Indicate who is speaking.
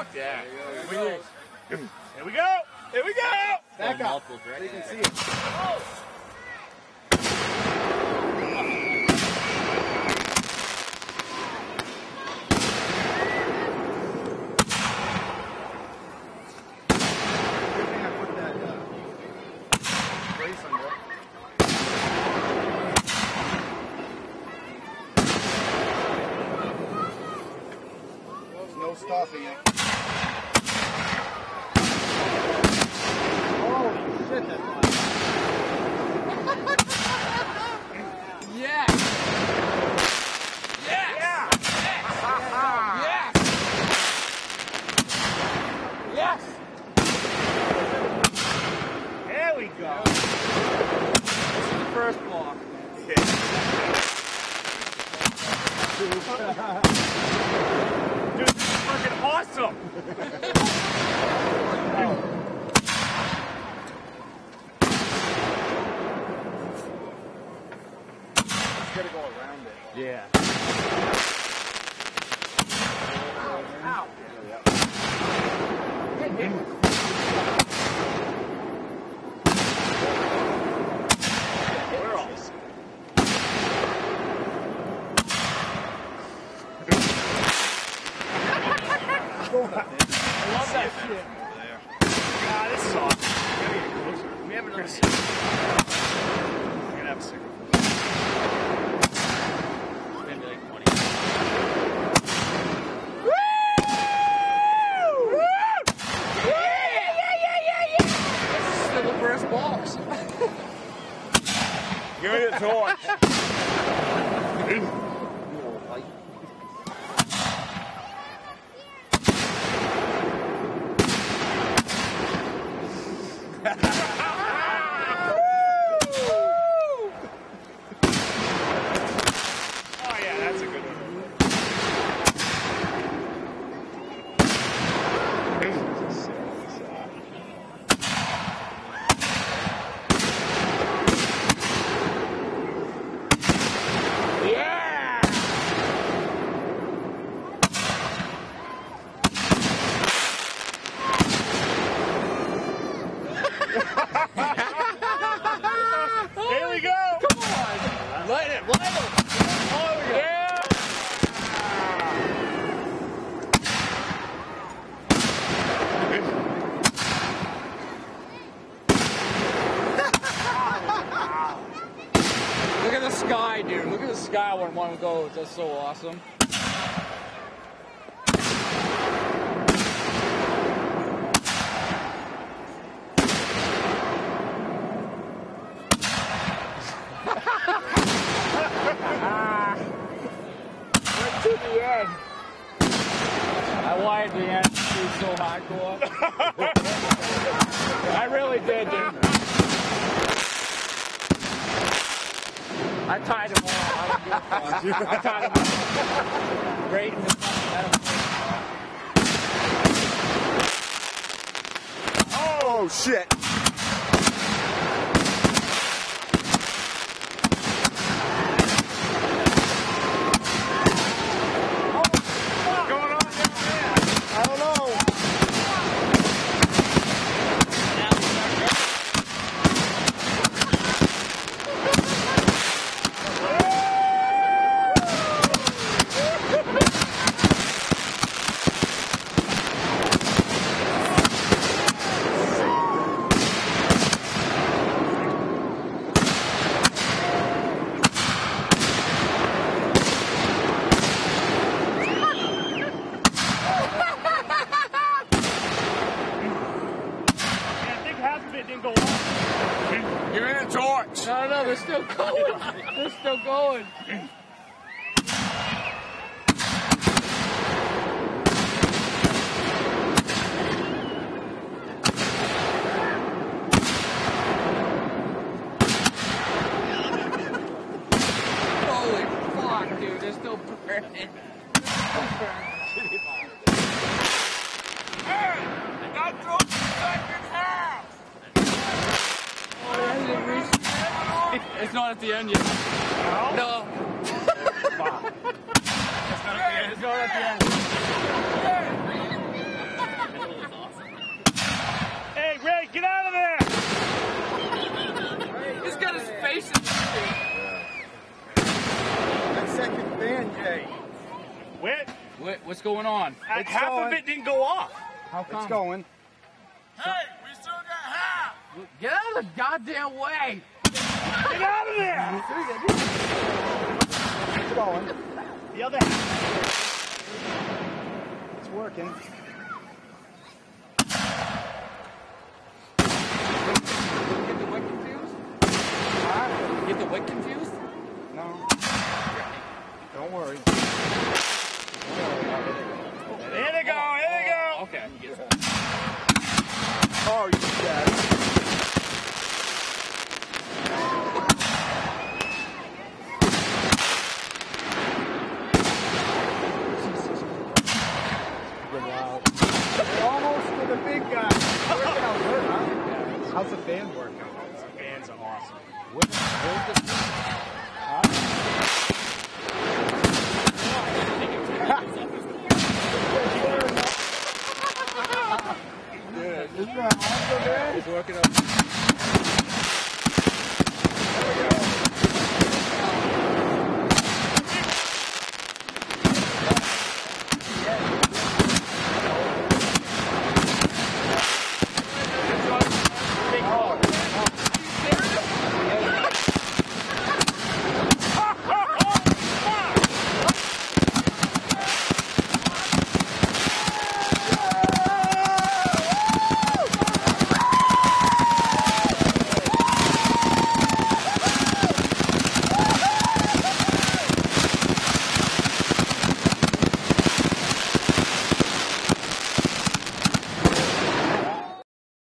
Speaker 1: Fuck yeah.
Speaker 2: Here we go. Here we go.
Speaker 1: Back up. So you can see it. Oh.
Speaker 3: No stopping it.
Speaker 1: Holy shit, that's loud. Yes! Yes! Yes! Yes!
Speaker 2: There we go.
Speaker 1: This is the first block.
Speaker 2: Dude, this is fucking awesome.
Speaker 3: Just gotta go around it.
Speaker 2: Yeah.
Speaker 1: Ow!
Speaker 2: We're all. I love that shit. Ah, this is awesome. We gotta get closer. We have another cigarette. We're gonna have a cigarette. Maybe like 20. Woo! Woo! Yeah!
Speaker 1: This is still the first box.
Speaker 2: Give me the torch. Oh yeah, that's a good one. Yeah! Here we go!
Speaker 1: Come on! Light it! Light it! Oh,
Speaker 2: Yeah!
Speaker 1: Look at the sky, dude. Look at the sky when one goes. That's so awesome. Right to the end. I wanted the end to be so hardcore. I really did, dude. I tied them all. I tied them all. Great.
Speaker 3: Oh shit!
Speaker 2: What's going on down there?
Speaker 3: I don't know.
Speaker 2: It didn't go off.
Speaker 3: Give me the torch.
Speaker 1: No, they're still going. They're still going. Holy fuck, dude. They're still burning. It's not at the end yet. No. It's not at the end.
Speaker 2: Ray, get out of there!
Speaker 1: He's got his face in the thing.
Speaker 3: That second fan, Jay.
Speaker 2: Wait,
Speaker 1: What's going on?
Speaker 2: half
Speaker 3: going.
Speaker 2: of it didn't go off.
Speaker 1: How come?
Speaker 3: It's going.
Speaker 4: Hey, we still got half.
Speaker 1: Get out of the goddamn way!
Speaker 2: Get out of there!
Speaker 3: It's going.
Speaker 2: The other half.
Speaker 3: It's working.
Speaker 1: Get the wick confused? Get the wick confused?
Speaker 3: No. Don't worry.
Speaker 2: Here they go, here they go.
Speaker 1: Okay.
Speaker 3: Oh, you got it.